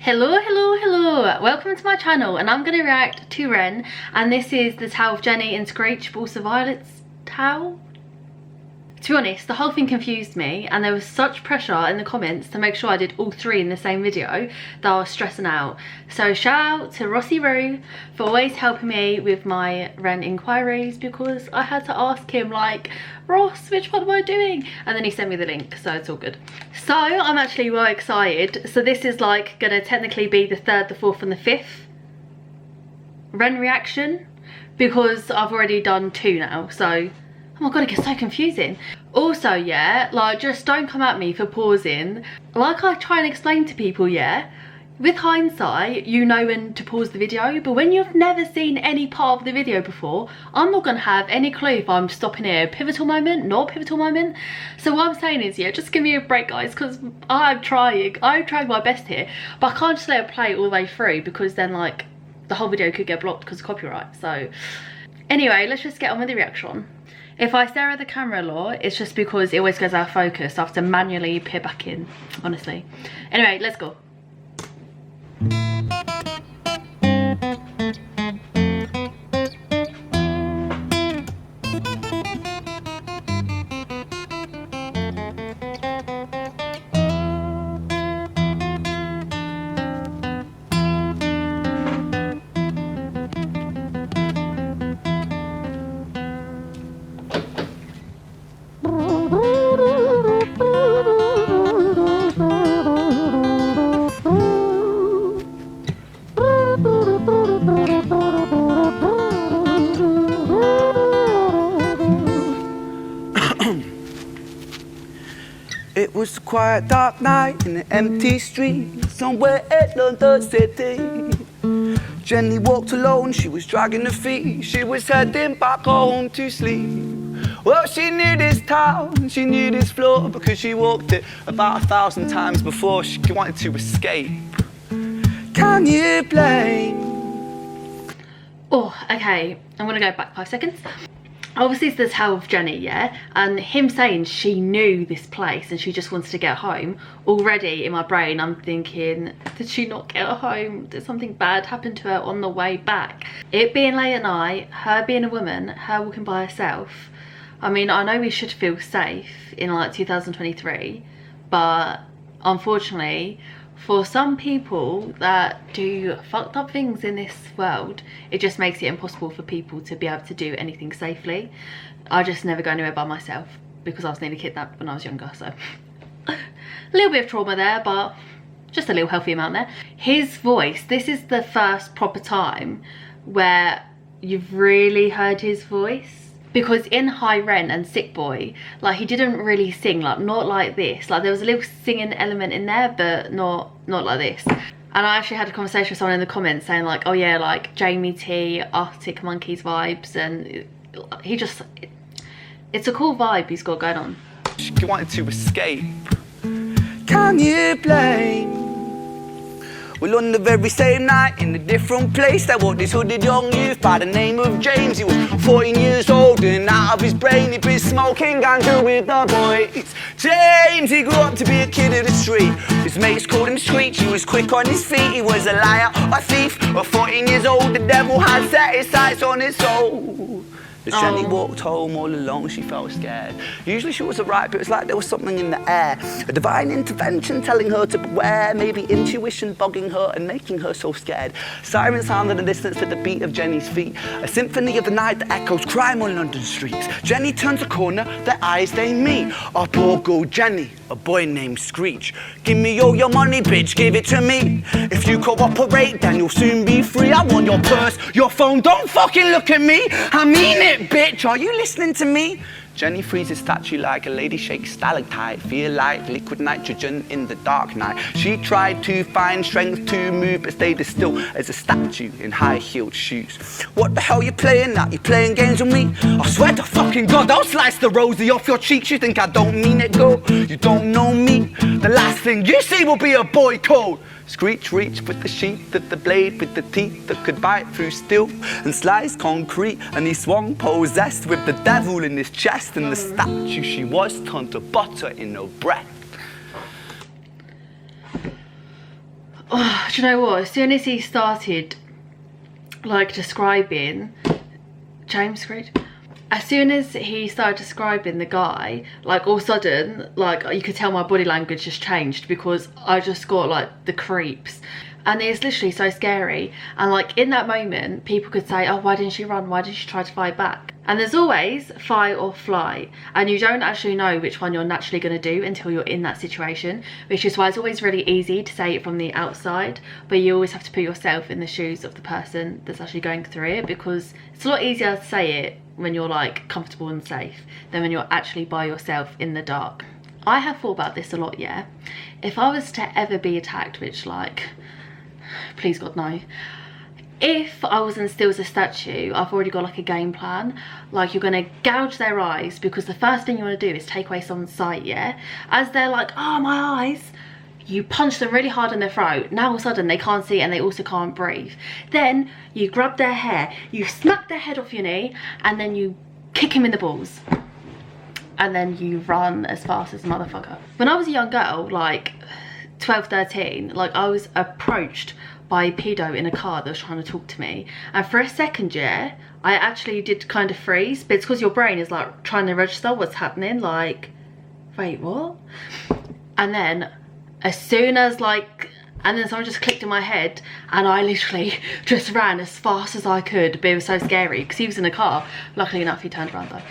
Hello, welcome to my channel, and I'm going to react to Ren, and this is the towel of Jenny and Screech, but also Violet's towel. To be honest, the whole thing confused me, and there was such pressure in the comments to make sure I did all three in the same video that I was stressing out. So shout out to Rossi Roo for always helping me with my Ren inquiries, because I had to ask him like, Ross, which one am I doing? And then he sent me the link, so it's all good. So I'm actually well excited. So this is like gonna technically be the third, the fourth and the fifth Ren reaction, because I've already done two now. So oh my god, it gets so confusing. Also, yeah, like, just don't come at me for pausing. Like I try and explain to people, yeah, with hindsight, you know when to pause the video, but when you've never seen any part of the video before, I'm not gonna have any clue if I'm stopping here. Pivotal moment, not pivotal moment. So what I'm saying is, yeah, just give me a break, guys, because I'm trying my best here, but I can't just let it play all the way through, because then, like, the whole video could get blocked because of copyright. So anyway, let's just get on with the reaction. If I stare at the camera a lot, it's just because it always goes out of focus. So I have to manually peer back in, honestly. Anyway, let's go. It was a quiet, dark night in an empty street somewhere in London City. Jenny walked alone, she was dragging her feet. She was heading back home to sleep. Well, she knew this town, she knew this floor, because she walked it about 1,000 times before. She wanted to escape. Can you blame? Oh, okay, I'm gonna go back 5 seconds. Obviously it's the tale of Jenny, yeah, and him saying she knew this place and she just wanted to get home. Already in my brain I'm thinking, did she not get home? Did something bad happen to her on the way back? It being late at night, her being a woman, her walking by herself. I mean, I know we should feel safe in like 2023, but unfortunately for some people that do fucked up things in this world, it just makes it impossible for people to be able to do anything safely. I just never go anywhere by myself because I was nearly kidnapped when I was younger, so a little bit of trauma there, but just a little healthy amount there. His voice, this is the first proper time where you've really heard his voice. Because in High Ren and Sick Boy, like, he didn't really sing, like, not like this. Like, there was a little singing element in there, but not like this. And I actually had a conversation with someone in the comments saying like, oh yeah, like Jamie T, Arctic Monkeys vibes, and he just, it's a cool vibe he's got going on. She wanted to escape. Can you blame? Well, on the very same night, in a different place, there was this hooded young youth by the name of James. He was 14 years old and out of his brain. He'd been smoking ganja with the boys. James, he grew up to be a kid of the street. His mates called him Screech. He was quick on his feet. He was a liar, a thief. At 14 years old, the devil had set his sights on his soul. As Jenny walked home all alone, she felt scared. Usually she was alright, but it was like there was something in the air. A divine intervention telling her to beware, maybe intuition bugging her and making her so scared. Sirens sounded in the distance to the beat of Jenny's feet. A symphony of the night that echoes crime on London streets. Jenny turns a corner, their eyes they meet. Our poor girl Jenny, a boy named Screech. Give me all your money, bitch, give it to me. If you cooperate, then you'll soon be free. I want your purse, your phone, don't fucking look at me. I mean it, bitch, are you listening to me? Jenny freezes statue like a lady shakes stalactite. Feel like liquid nitrogen in the dark night. She tried to find strength to move, but stayed as still as a statue in high-heeled shoes. What the hell you playing at? You playing games with me? I swear to fucking God, I'll slice the rosy off your cheeks. You think I don't mean it, girl? You don't know me. The last thing you see will be a boy code. Screech reached with the sheath of the blade, with the teeth that could bite through steel and slice concrete, and he swung possessed with the devil in his chest, and the statue she was turned to butter in her breath. Oh, do you know what? As soon as he started like describing James Screech, as soon as he started describing the guy, like all of a sudden, like you could tell my body language just changed, because I just got like the creeps. And it's literally so scary. And like in that moment, people could say, oh, why didn't she run? Why didn't she try to fight back? And there's always fight or flight. And you don't actually know which one you're naturally going to do until you're in that situation, which is why it's always really easy to say it from the outside, but you always have to put yourself in the shoes of the person that's actually going through it, because it's a lot easier to say it when you're like comfortable and safe than when you're actually by yourself in the dark. I have thought about this a lot, yeah. If I was to ever be attacked, which like, please God no, if I wasn't still as a statue, I've already got like a game plan. Like, you're gonna gouge their eyes, because the first thing you want to do is take away someone's sight, yeah. As they're like, oh my eyes, you punch them really hard in their throat. Now all of a sudden they can't see and they also can't breathe. Then you grab their hair, you smack their head off your knee, and then you kick him in the balls. And then you run as fast as a motherfucker. When I was a young girl, like 12, 13, like I was approached by a pedo in a car that was trying to talk to me. And for a second, yeah, I actually did kind of freeze, but it's because your brain is like trying to register what's happening, like, wait, what? And then as soon as like, and then someone just clicked in my head, and I literally just ran as fast as I could, but it was so scary because he was in a car. Luckily enough, he turned around though.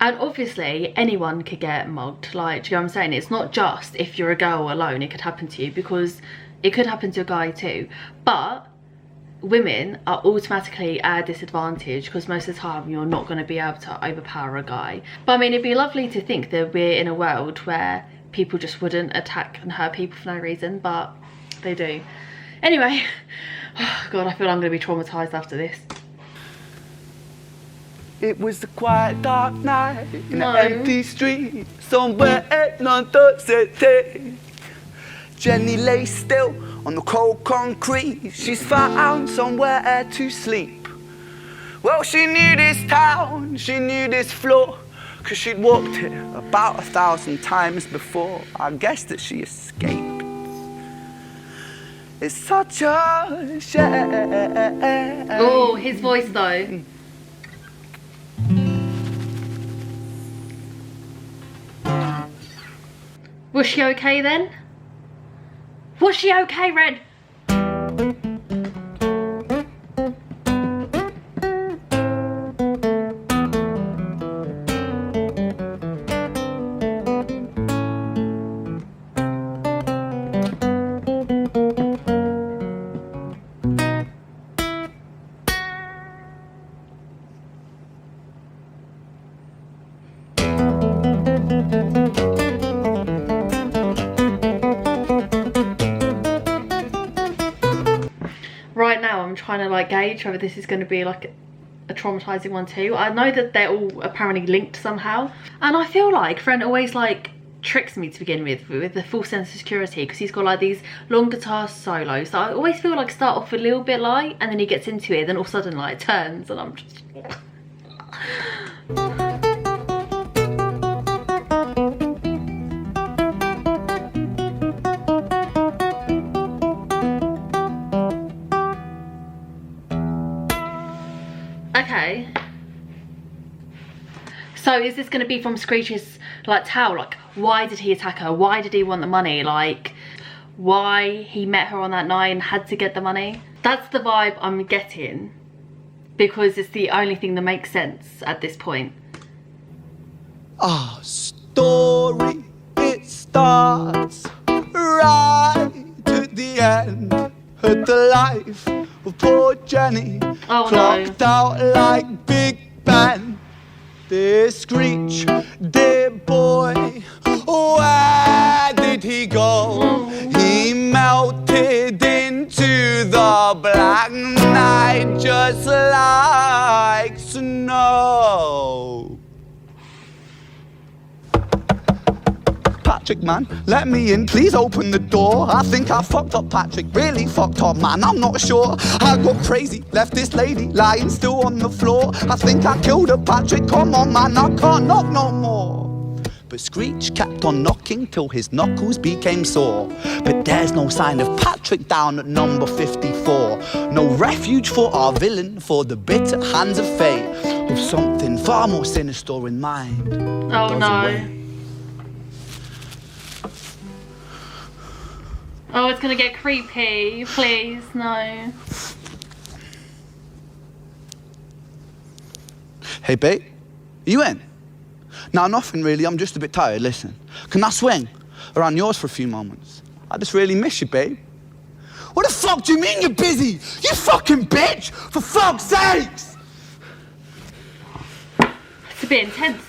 And obviously anyone could get mugged, like, do you know what I'm saying? It's not just if you're a girl alone, it could happen to you, because it could happen to a guy too. But women are automatically at a disadvantage, because most of the time you're not going to be able to overpower a guy. But I mean, it'd be lovely to think that we're in a world where people just wouldn't attack and hurt people for no reason, but they do. Anyway, oh God, I feel I'm going to be traumatised after this. It was a quiet, dark night in an empty street, somewhere in London City. Jenny lay still on the cold concrete. She's found somewhere to sleep. Well, she knew this town, she knew this floor, 'cause she'd walked it about 1,000 times before. I guess that she escaped. It's such a shame. Oh, his voice though. Was she okay then? Was she okay, Ren? Right now I'm trying to like gauge whether this is going to be like a traumatizing one too. I know that they're all apparently linked somehow, and I feel like Ren always like tricks me to begin with the full sense of security, because he's got like these long guitar solos that I always feel like start off a little bit light, and then he gets into it, then all of a sudden like it turns, and I'm just okay. So is this going to be from Screech's like tale? Like, why did he attack her? Why did he want the money? Like, why he met her on that night and had to get the money? That's the vibe I'm getting, because it's the only thing that makes sense at this point. Our story, it starts right at the end of the life of poor Jenny. Oh, clocked no. out like Big Ben. This Screech, dear boy, where did he go? He melted into the black night just like snow. Patrick, man, let me in, please open the door. I think I fucked up, Patrick, really fucked up, man, I'm not sure. I got crazy, left this lady lying still on the floor. I think I killed her, Patrick, come on, man, I can't knock no more. but Screech kept on knocking till his knuckles became sore. But there's no sign of Patrick down at number 54. No refuge for our villain, for the bitter hands of fate, with something far more sinister in mind. Oh no. Oh, it's gonna get creepy. Please, no. Hey, babe, are you in? Nah, nothing really, I'm just a bit tired, listen. Can I swing around yours for a few moments? I just really miss you, babe. What the fuck do you mean you're busy? You fucking bitch! For fuck's sakes! It's a bit intense.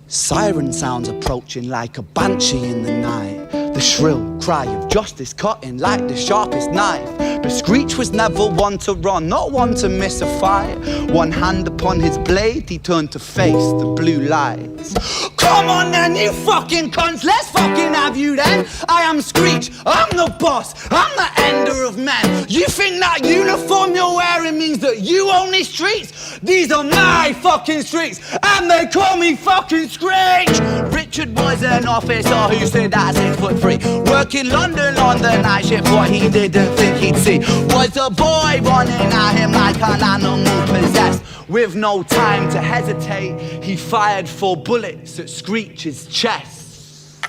Siren sounds approaching like a banshee in the night. The shrill cry of justice cutting like the sharpest knife. But Screech was never one to run, not one to miss a fight. One hand upon his blade, he turned to face the blue lights. Come on then, you fucking cunts, let's fucking have you then. I am Screech, I'm the boss, I'm the ender of men. You think that uniform you're wearing means that you own these streets? These are my fucking streets, and they call me fucking Screech. Richard was an officer who stood at 6'3", working London on the night shift. What he didn't think he'd see was a boy running at him like an animal possessed. With no time to hesitate, he fired 4 bullets at Screech's chest.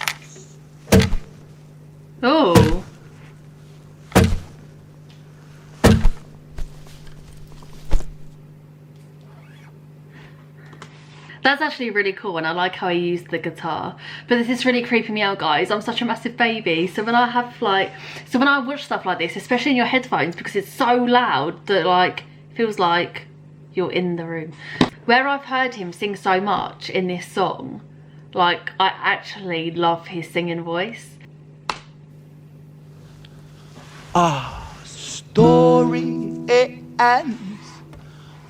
Oh. That's actually really cool, and I like how he used the guitar. But this is really creeping me out, guys. I'm such a massive baby, so when I watch stuff like this, especially in your headphones, because it's so loud that like feels like you're in the room. Where I've heard him sing so much in this song, like I actually love his singing voice. Our story, it ends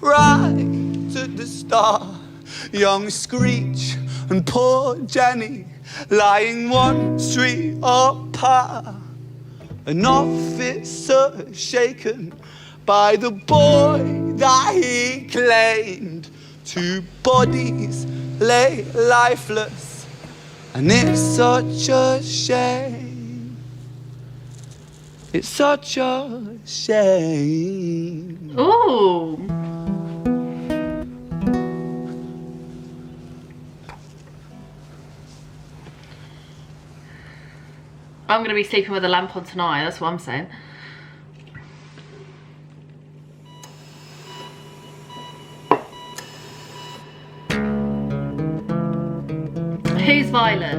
right at the start. Young Screech and poor Jenny lying 1 street apart. An officer shaken by the boy that he claimed. 2 bodies lay lifeless, and it's such a shame. It's such a shame. Ooh. I'm gonna be sleeping with a lamp on tonight, that's what I'm saying. Who's Violet?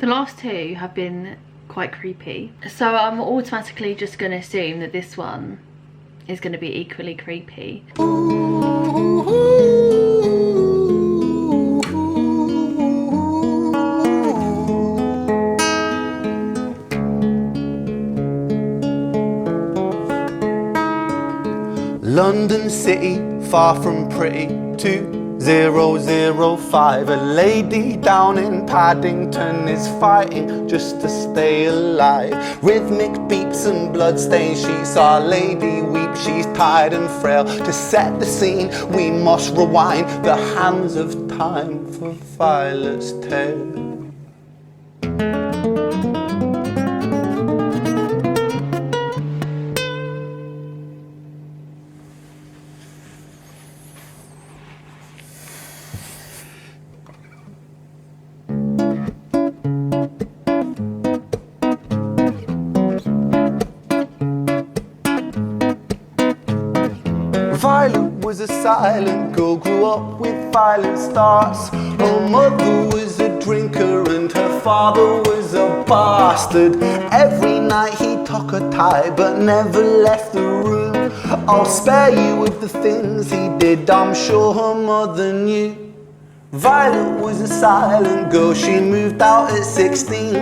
The last 2 have been quite creepy, so I'm automatically just going to assume that this one is going to be equally creepy. London City, far from pretty, 2005. A lady down in Paddington is fighting just to stay alive. Rhythmic beeps and bloodstains, she saw a lady weep. She's tired and frail. To set the scene, we must rewind the hands of time for Violet's tale. was a silent girl, grew up with violent starts. Her mother was a drinker and her father was a bastard. Every night he took her tie but never left the room. I'll spare you with the things he did, I'm sure her mother knew. Violet was a silent girl, she moved out at 16.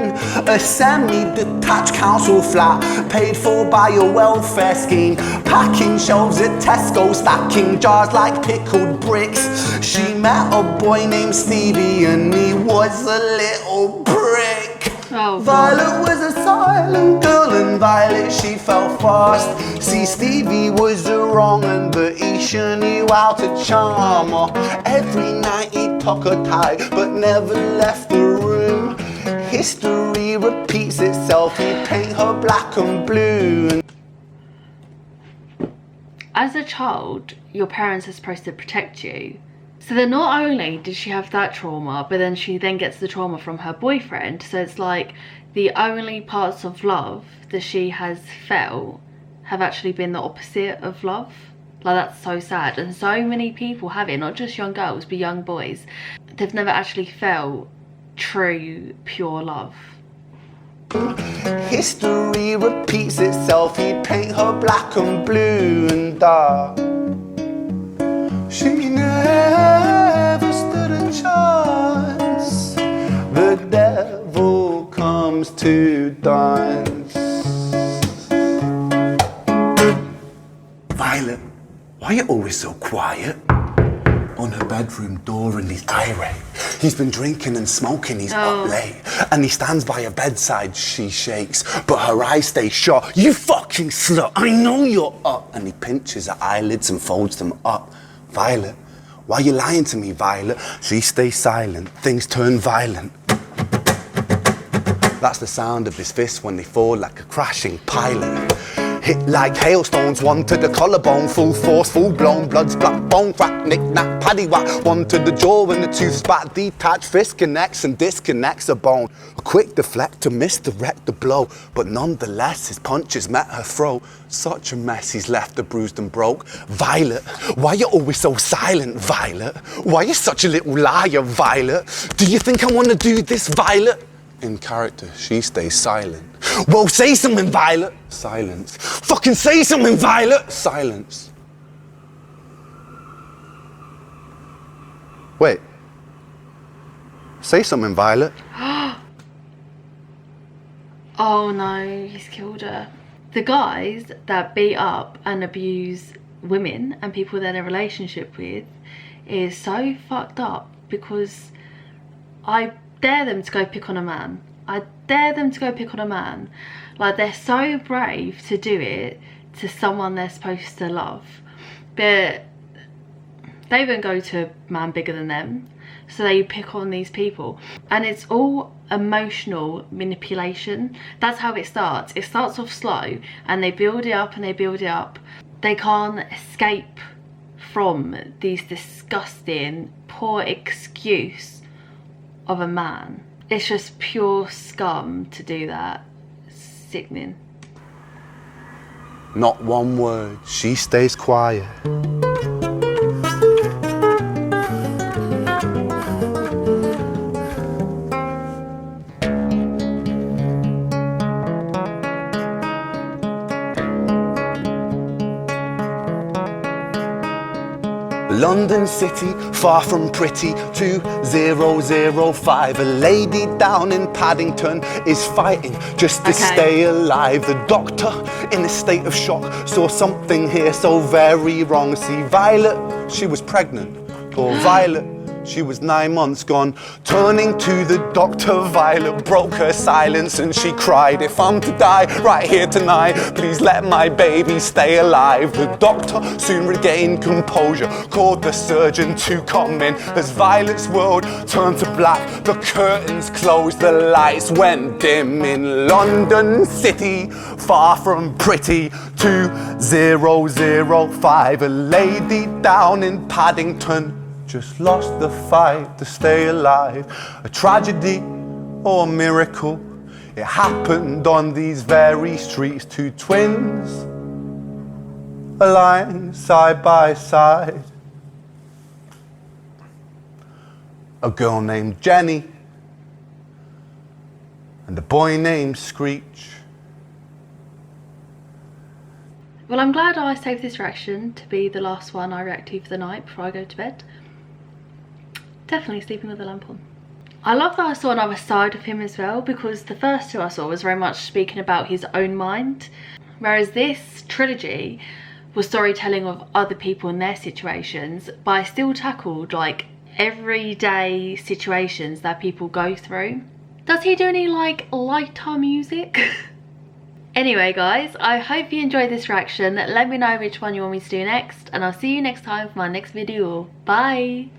A semi-detached council flat, paid for by a welfare scheme. Packing shelves at Tesco, stacking jars like pickled bricks. She met a boy named Stevie and he was a little prick. Oh, Violet was a silent girl and Violet she fell fast. See, Stevie was a wrong un, but he sure knew how to charm her. Every night he took her tie but never left the room. History repeats itself, he paint her black and blue. As a child, your parents are supposed to protect you. So then not only did she have that trauma, but then she then gets the trauma from her boyfriend. So it's like the only parts of love that she has felt have actually been the opposite of love. Like, that's so sad. And so many people have it, not just young girls, but young boys. They've never actually felt true, pure love. History repeats itself, he paint her black and blue and dark. She never stood a chance. The devil comes to dance. Violet, why are you always so quiet? On her bedroom door and he's irate. He's been drinking and smoking, he's up late. And he stands by her bedside, she shakes, but her eyes stay shut. You fucking slut, I know you're up. And he pinches her eyelids and folds them up. Violet, why are you lying to me, Violet? She stays silent, things turn violent. That's the sound of his fists when they fall like a crashing pilot. Hit like hailstones, one to the collarbone, full force, full blown, blood splat, bone crack, knick knack, paddy whack, one to the jaw and the tooth spat, detached fist connects and disconnects a bone. A quick deflect to misdirect the blow, but nonetheless his punches met her throat. Such a mess, he's left her bruised and broke. Violet, why you always so silent, Violet? Why you such a little liar, Violet? Do you think I want to do this, Violet? In character, she stays silent. Well, say something, Violet. Silence. Fucking say something, Violet. Silence. Wait. Say something, Violet. Oh no, he's killed her. The guys that beat up and abuse women and people they're in a relationship with is so fucked up, because I dare them to go pick on a man. I dare them to go pick on a man. Like, they're so brave to do it to someone they're supposed to love, but they won't go to a man bigger than them, so they pick on these people. And it's all emotional manipulation. That's how it starts. It starts off slow and they build it up and they build it up. They can't escape from these disgusting, poor excuse of a man. It's just pure scum to do that. Sickening. Not one word, she stays quiet. London City, far from pretty, 2005. A lady down in Paddington is fighting just to stay alive. The doctor, in a state of shock, saw something here so very wrong. See, Violet, she was pregnant. Poor Violet, she was 9 months gone. Turning to the doctor, Violet broke her silence and she cried, if I'm to die right here tonight, please let my baby stay alive. The doctor soon regained composure, called the surgeon to come in. As Violet's world turned to black, the curtains closed, the lights went dim. In London City, far from pretty, 2005. A lady down in Paddington just lost the fight to stay alive. A tragedy or a miracle, it happened on these very streets. Two twins are lying side by side. A girl named Jenny and a boy named Screech. Well, I'm glad I saved this reaction to be the last one I react to for the night before I go to bed. Definitely sleeping with the lamp on. I love that I saw another side of him as well, because the first two I saw was very much speaking about his own mind, whereas this trilogy was storytelling of other people and their situations, but I still tackled like everyday situations that people go through. Does he do any like lighter music? Anyway guys, I hope you enjoyed this reaction. Let me know which one you want me to do next, and I'll see you next time for my next video. Bye!